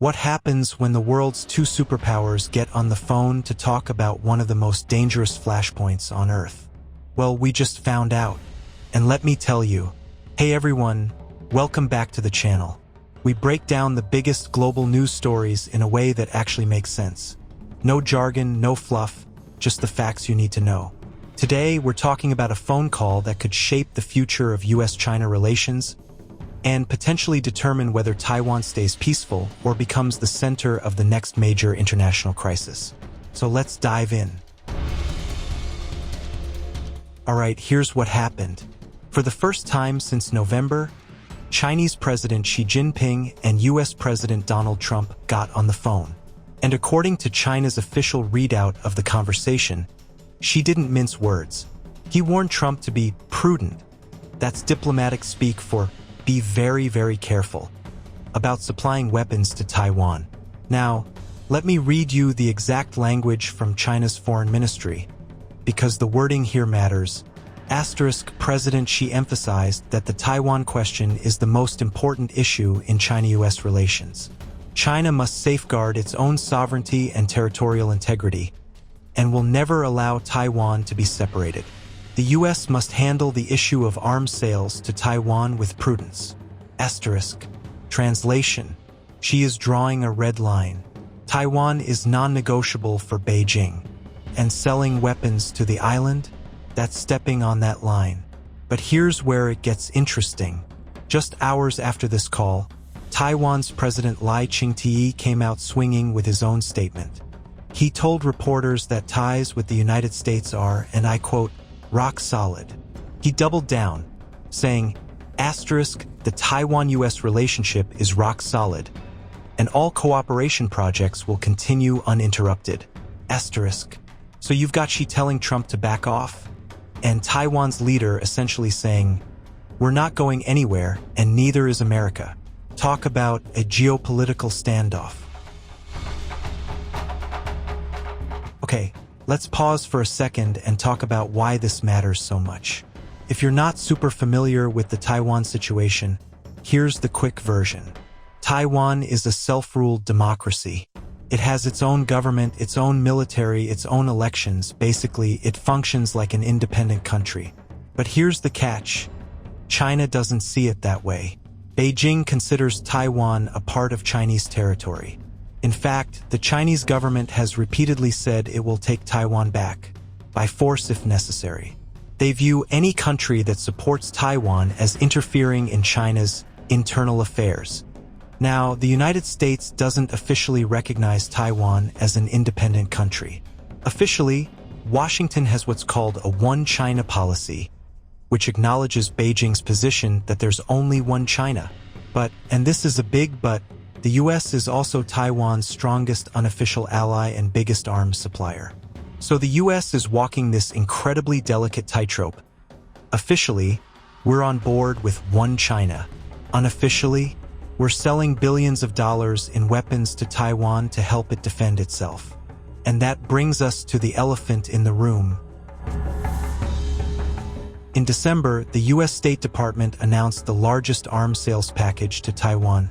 What happens when the world's two superpowers get on the phone to talk about one of the most dangerous flashpoints on Earth? Well, we just found out. And let me tell you, hey everyone, welcome back to the channel. We break down the biggest global news stories in a way that actually makes sense. No jargon, no fluff, just the facts you need to know. Today, we're talking about a phone call that could shape the future of US-China relations and potentially determine whether Taiwan stays peaceful or becomes the center of the next major international crisis. So let's dive in. Alright, here's what happened. For the first time since November, Chinese President Xi Jinping and US President Donald Trump got on the phone. And according to China's official readout of the conversation, Xi didn't mince words. He warned Trump to be prudent. That's diplomatic speak for be very, very careful about supplying weapons to Taiwan. Now, let me read you the exact language from China's foreign ministry, because the wording here matters. President Xi emphasized that the Taiwan question is the most important issue in China-US relations. China must safeguard its own sovereignty and territorial integrity, and will never allow Taiwan to be separated. The U.S. must handle the issue of arms sales to Taiwan with prudence. Translation: Xi is drawing a red line. Taiwan is non-negotiable for Beijing, and selling weapons to the island? That's stepping on that line. But here's where it gets interesting. Just hours after this call, Taiwan's President Lai Ching-te came out swinging with his own statement. He told reporters that ties with the United States are, and I quote, rock solid. He doubled down, saying, the Taiwan-US relationship is rock solid, and all cooperation projects will continue uninterrupted. So you've got Xi telling Trump to back off, and Taiwan's leader essentially saying, we're not going anywhere, and neither is America. Talk about a geopolitical standoff. Okay, let's pause for a second and talk about why this matters so much. If you're not super familiar with the Taiwan situation, here's the quick version. Taiwan is a self-ruled democracy. It has its own government, its own military, its own elections. Basically, it functions like an independent country. But here's the catch. China doesn't see it that way. Beijing considers Taiwan a part of Chinese territory. In fact, the Chinese government has repeatedly said it will take Taiwan back, by force if necessary. They view any country that supports Taiwan as interfering in China's internal affairs. Now, the United States doesn't officially recognize Taiwan as an independent country. Officially, Washington has what's called a one China policy, which acknowledges Beijing's position that there's only one China. But, and this is a big but, the U.S. is also Taiwan's strongest unofficial ally and biggest arms supplier. So the U.S. is walking this incredibly delicate tightrope. Officially, we're on board with one China. Unofficially, we're selling billions of dollars in weapons to Taiwan to help it defend itself. And that brings us to the elephant in the room. In December, the U.S. State Department announced the largest arms sales package to Taiwan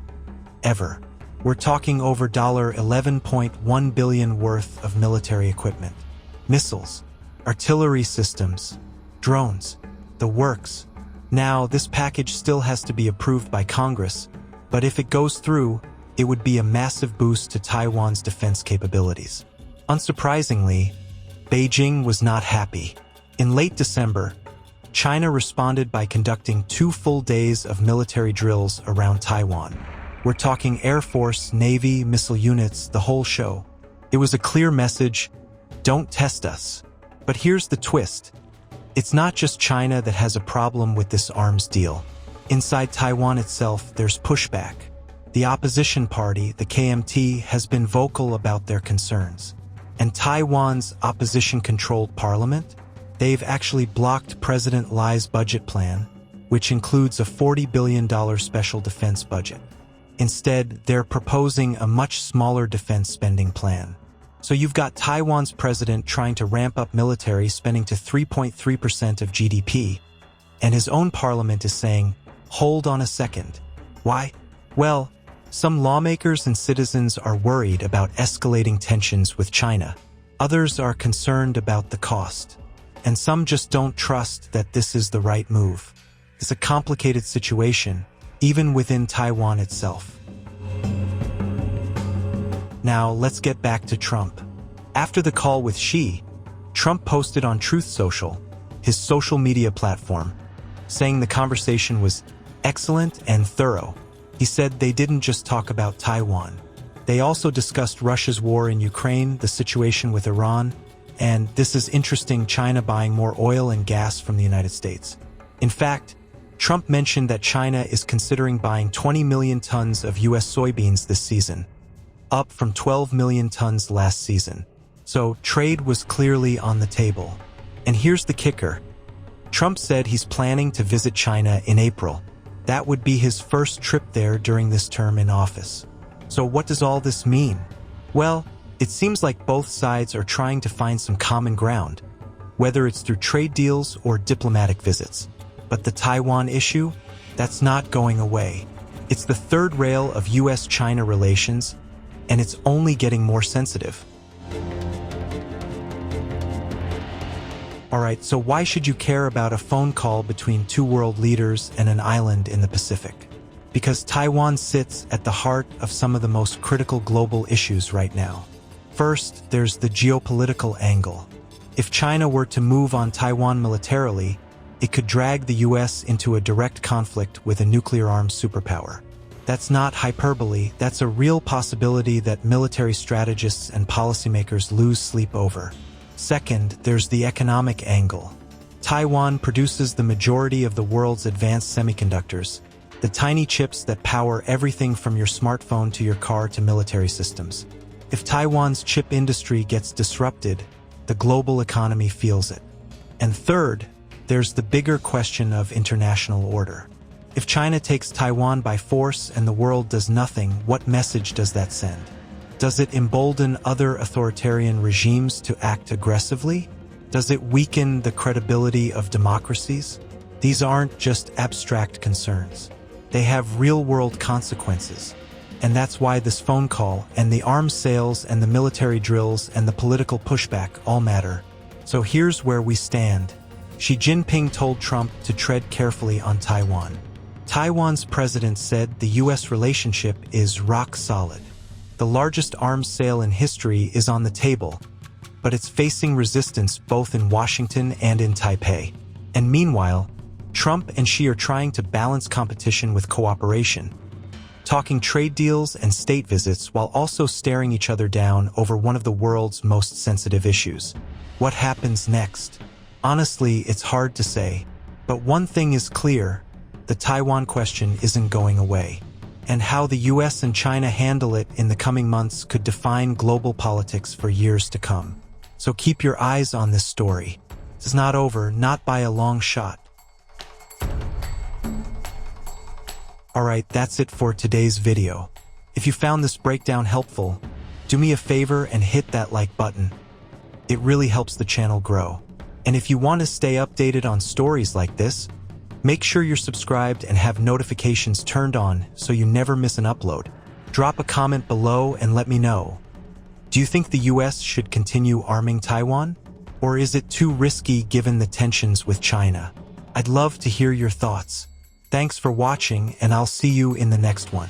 ever. We're talking over $11.1 billion worth of military equipment. Missiles, artillery systems, drones, the works. Now, this package still has to be approved by Congress, but if it goes through, it would be a massive boost to Taiwan's defense capabilities. Unsurprisingly, Beijing was not happy. In late December, China responded by conducting 2 full days of military drills around Taiwan. We're talking Air Force, Navy, missile units, the whole show. It was a clear message, don't test us. But here's the twist. It's not just China that has a problem with this arms deal. Inside Taiwan itself, there's pushback. The opposition party, the KMT, has been vocal about their concerns. And Taiwan's opposition-controlled parliament? They've actually blocked President Lai's budget plan, which includes a $40 billion special defense budget. Instead, they're proposing a much smaller defense spending plan. So you've got Taiwan's president trying to ramp up military spending to 3.3% of GDP, and his own parliament is saying, hold on a second. Why? Well, Some lawmakers and citizens are worried about escalating tensions with China. Others are concerned about the cost. And some just don't trust that this is the right move. It's a complicated situation, even within Taiwan itself. Now, let's get back to Trump. After the call with Xi, Trump posted on Truth Social, his social media platform, saying the conversation was excellent and thorough. He said they didn't just talk about Taiwan. They also discussed Russia's war in Ukraine, the situation with Iran, and this is interesting, China buying more oil and gas from the United States. In fact, Trump mentioned that China is considering buying 20 million tons of U.S. soybeans this season, up from 12 million tons last season. So trade was clearly on the table. And here's the kicker. Trump said he's planning to visit China in April. That would be his first trip there during this term in office. So what does all this mean? Well, it seems like both sides are trying to find some common ground, whether it's through trade deals or diplomatic visits. But the Taiwan issue? That's not going away. It's the third rail of U.S.-China relations, and it's only getting more sensitive. Alright, so why should you care about a phone call between two world leaders and an island in the Pacific? Because Taiwan sits at the heart of some of the most critical global issues right now. First, there's the geopolitical angle. If China were to move on Taiwan militarily, it could drag the U.S. into a direct conflict with a nuclear-armed superpower. That's not hyperbole, that's a real possibility that military strategists and policymakers lose sleep over. Second, there's the economic angle. Taiwan produces the majority of the world's advanced semiconductors, the tiny chips that power everything from your smartphone to your car to military systems. If Taiwan's chip industry gets disrupted, the global economy feels it. And third, there's the bigger question of international order. If China takes Taiwan by force and the world does nothing, what message does that send? Does it embolden other authoritarian regimes to act aggressively? Does it weaken the credibility of democracies? These aren't just abstract concerns. They have real-world consequences. And that's why this phone call and the arms sales and the military drills and the political pushback all matter. So here's where we stand. Xi Jinping told Trump to tread carefully on Taiwan. Taiwan's president said the U.S. relationship is rock solid. The largest arms sale in history is on the table, but it's facing resistance both in Washington and in Taipei. And meanwhile, Trump and Xi are trying to balance competition with cooperation, talking trade deals and state visits while also staring each other down over one of the world's most sensitive issues. What happens next? Honestly, it's hard to say. But one thing is clear, the Taiwan question isn't going away. And how the US and China handle it in the coming months could define global politics for years to come. So keep your eyes on this story. It's not over, not by a long shot. Alright, that's it for today's video. If you found this breakdown helpful, do me a favor and hit that like button. It really helps the channel grow. And if you want to stay updated on stories like this, make sure you're subscribed and have notifications turned on so you never miss an upload. Drop a comment below and let me know. Do you think the US should continue arming Taiwan? Or is it too risky given the tensions with China? I'd love to hear your thoughts. Thanks for watching, and I'll see you in the next one.